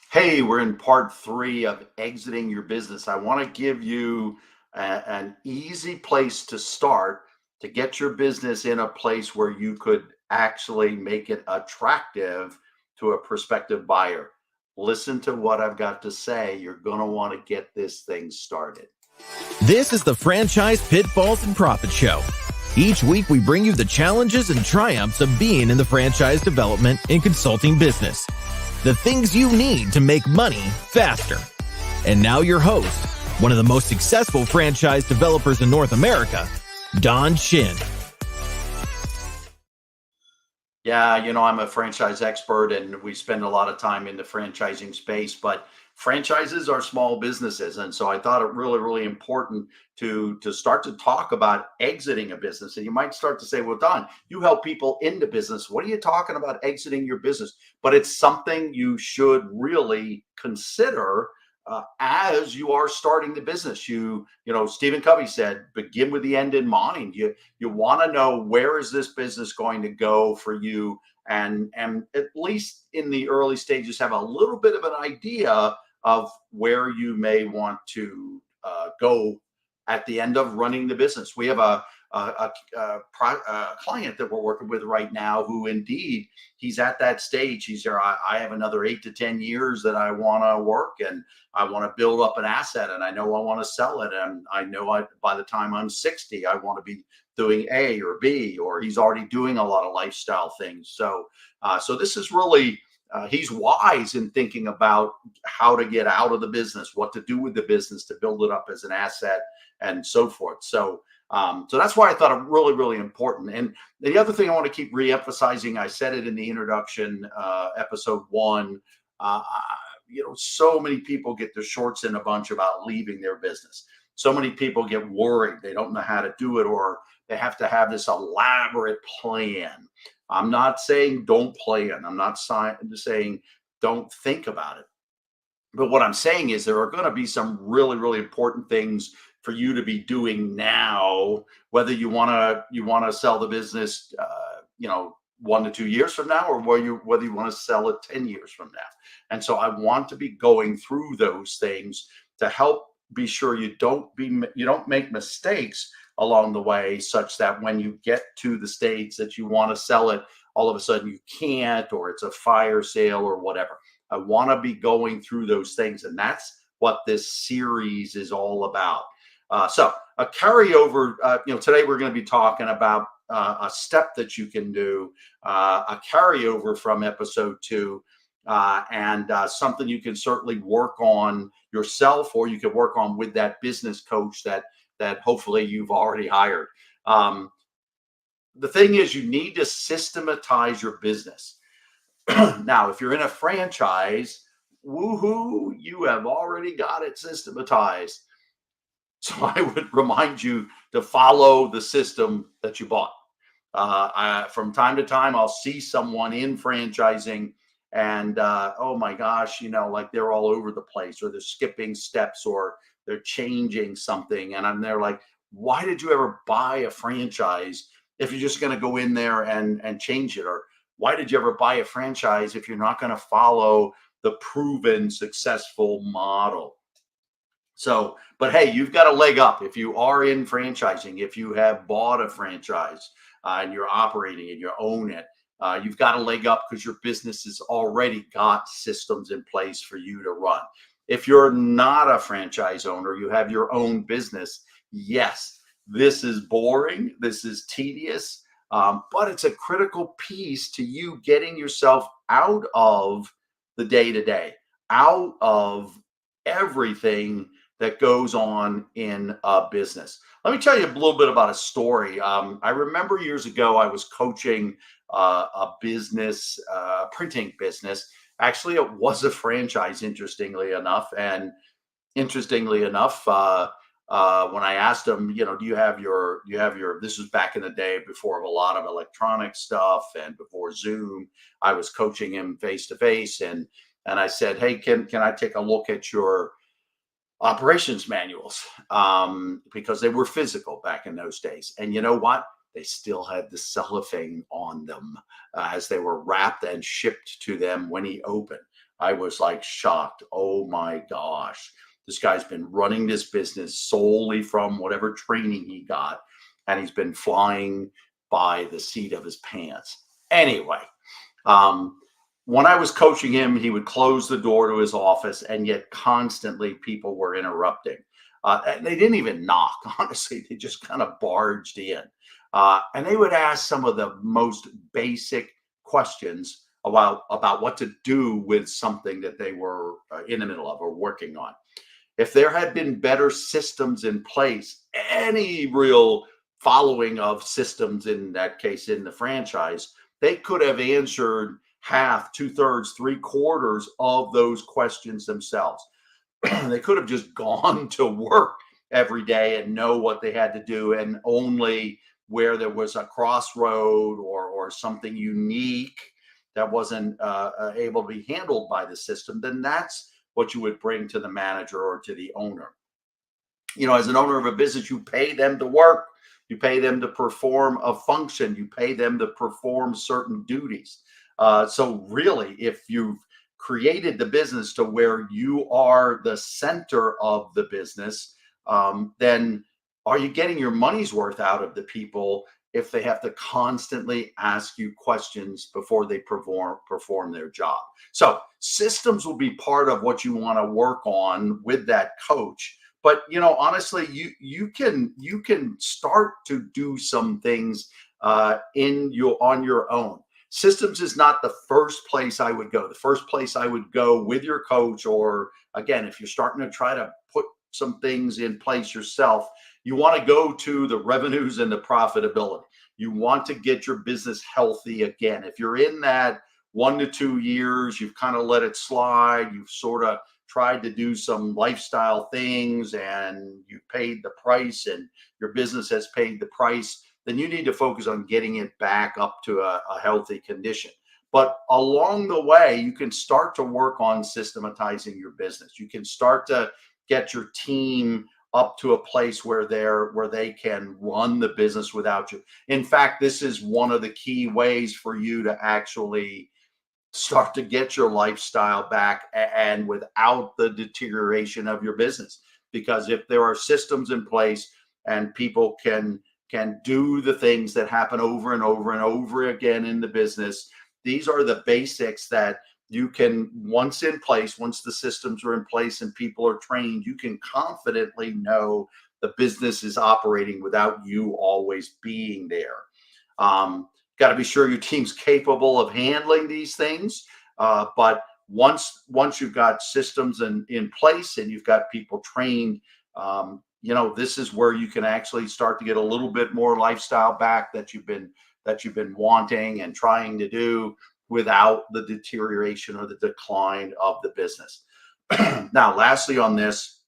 Hey, we're in part three of exiting your business. I want to give you an easy place to start to get your business in a place where you could actually make it attractive to a prospective buyer. Listen to what I've got to say. You're going to want to get this thing started. This is the Franchise Pitfalls and Profit Show. Each week, we bring you the challenges and triumphs of being in the franchise development and consulting business. The things you need to make money faster. And now your host, one of the most successful franchise developers in North America, Don Shin. Yeah, I'm a franchise expert and we spend a lot of time in the franchising space, but franchises are small businesses. And so I thought it really important to start to talk about exiting a business. And you might start to say, well, Don, you help people into business. What are you talking about exiting your business? But it's something you should really consider as you are starting the business. Stephen Covey said, begin with the end in mind. You want to know, where is this business going to go for you, and at least in the early stages have a little bit of an idea of where you may want to go at the end of running the business. We have a client that we're working with right now who indeed he's at that stage. He's there. I have another 8 to 10 years that I want to work, and I want to build up an asset, and I know I want to sell it, and I know by the time I'm 60, I want to be doing A or B, or he's already doing a lot of lifestyle things. So this is really he's wise in thinking about how to get out of the business, what to do with the business to build it up as an asset, and so forth. So that's why I thought it really important. And the other thing I want to keep re-emphasizing, I said it in the introduction, episode one. So many people get their shorts in a bunch about leaving their business. So many people get worried. They don't know how to do it, or they have to have this elaborate plan. I'm not saying don't plan. I'm not saying don't think about it. But what I'm saying is there are going to be some really important things for you to be doing now, whether you want to sell the business, 1 to 2 years from now, or whether you want to sell it 10 years from now. And so I want to be going through those things to help be sure you don't make mistakes along the way, such that when you get to the stage that you want to sell it, all of a sudden you can't, or it's a fire sale or whatever. I want to be going through those things, and that's what this series is all about. So a carryover, today we're going to be talking about a step that you can do, a carryover from episode two, and something you can certainly work on yourself, or you can work on with that business coach that hopefully you've already hired. The thing is, you need to systematize your business. Now, if you're in a franchise, woohoo, you have already got it systematized. So I would remind you to follow the system that you bought. From time to time, I'll see someone in franchising and oh my gosh, like they're all over the place, or they're skipping steps, or they're changing something. And I'm there like, why did you ever buy a franchise if you're just going to go in there and change it? Or why did you ever buy a franchise if you're not going to follow the proven successful model? So, but hey, you've got a leg up if you are in franchising. If you have bought a franchise and you're operating and you own it, you've got a leg up because your business has already got systems in place for you to run. If you're not a franchise owner, you have your own business. Yes, this is boring. This is tedious, but it's a critical piece to you getting yourself out of the day to day, out of everything that goes on in a business. Let me tell you a little bit about a story. I remember years ago, I was coaching a business, printing business. Actually, it was a franchise, interestingly enough. And interestingly enough, when I asked him, this was back in the day before a lot of electronic stuff and before Zoom. I was coaching him face to face, and I said, hey, can I take a look at your operations manuals, because they were physical back in those days. And you know what? They still had the cellophane on them as they were wrapped and shipped to them when he opened. I was like shocked. Oh my gosh. This guy's been running this business solely from whatever training he got, and he's been flying by the seat of his pants. Anyway, um, when I was coaching him, he would close the door to his office, and yet constantly people were interrupting. And they didn't even knock, honestly, they just kind of barged in. And they would ask some of the most basic questions about what to do with something that they were in the middle of or working on. If there had been better systems in place, any real following of systems in that case in the franchise, they could have answered half, two-thirds, three-quarters of those questions themselves. They could have just gone to work every day and know what they had to do, and only where there was a crossroad or something unique that wasn't able to be handled by the system, then that's what you would bring to the manager or to the owner. As an owner of a business, you pay them to work, you pay them to perform a function, you pay them to perform certain duties. So really, if you've created the business to where you are the center of the business, then are you getting your money's worth out of the people if they have to constantly ask you questions before they perform their job? So systems will be part of what you want to work on with that coach. But honestly, you can start to do some things on your own. Systems is not the first place I would go. The first place I would go with your coach, or again, if you're starting to try to put some things in place yourself, you want to go to the revenues and the profitability. You want to get your business healthy again. If you're in that 1 to 2 years, you've kind of let it slide, you've sort of tried to do some lifestyle things and you paid the price and your business has paid the price, then you need to focus on getting it back up to a healthy condition. But along the way, you can start to work on systematizing your business. You can start to get your team up to a place where they can run the business without you. In fact, this is one of the key ways for you to actually start to get your lifestyle back and without the deterioration of your business. Because if there are systems in place and people can do the things that happen over and over and over again in the business, these are the basics that you can, once the systems are in place and people are trained, you can confidently know the business is operating without you always being there. Got to be sure your team's capable of handling these things. But once you've got systems in place and you've got people trained, this is where you can actually start to get a little bit more lifestyle back that you've been wanting and trying to do without the deterioration or the decline of the business. Now, lastly on this,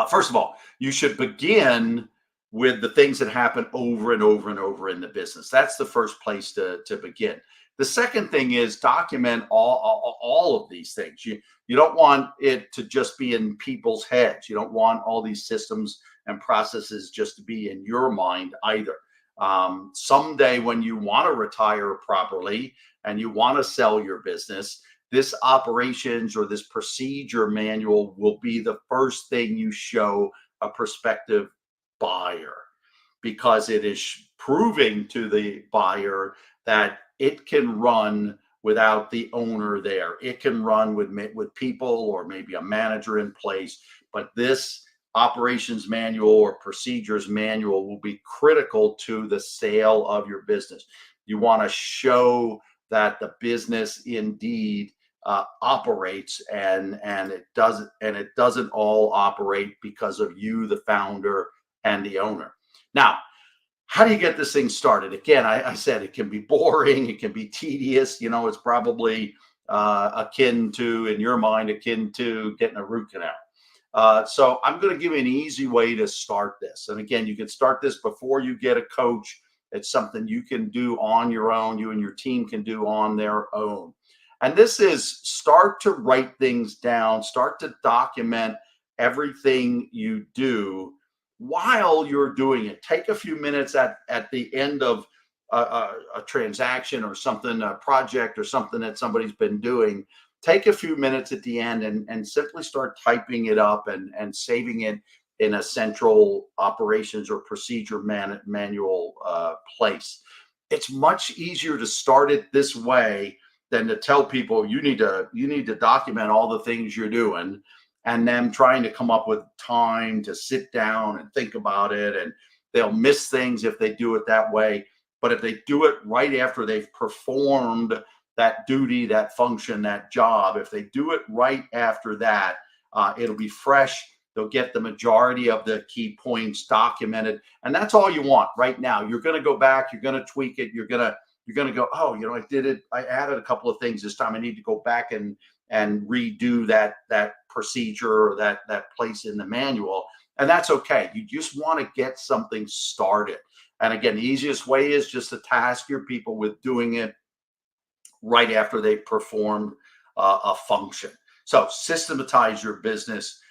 first of all, you should begin with the things that happen over and over and over in the business. That's the first place to begin. The second thing is document all of these things. You don't want it to just be in people's heads. You don't want all these systems and processes just to be in your mind either. Someday when you want to retire properly and you want to sell your business, this operations or this procedure manual will be the first thing you show a prospective buyer, because it is proving to the buyer that it can run without the owner there. It can run with people or maybe a manager in place, but this operations manual or procedures manual will be critical to the sale of your business. You want to show that the business indeed operates and it doesn't all operate because of you, the founder and the owner. Now, how do you get this thing started? Again, I said it can be boring, it can be tedious. It's probably akin to getting a root canal. So I'm going to give you an easy way to start this. And again, you can start this before you get a coach. It's something you can do on your own. You and your team can do on their own. And this is start to write things down, start to document everything you do while you're doing it. Take a few minutes at the end of a transaction or something, a project or something that somebody's been doing, take a few minutes at the end and simply start typing it up and saving it in a central operations or procedure manual place. It's much easier to start it this way than to tell people you need to document all the things you're doing, and them trying to come up with time to sit down and think about it, and they'll miss things if they do it that way. But if they do it right after they've performed that duty, that function, that job, if they do it right after that, it'll be fresh. They'll get the majority of the key points documented, and that's all you want right now. You're going to go back, you're going to tweak it, you're going to go, oh, I did it, I added a couple of things this time, I need to go back and redo that procedure or that place in the manual, and that's okay. You just want to get something started. And again, the easiest way is just to task your people with doing it right after they performed a function. So systematize your business.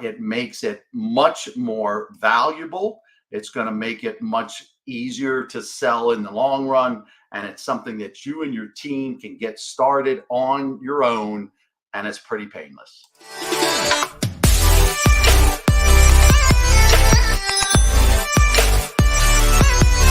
It makes it much more valuable. It's going to make it much easier to sell in the long run. And it's something that you and your team can get started on your own. And it's pretty painless.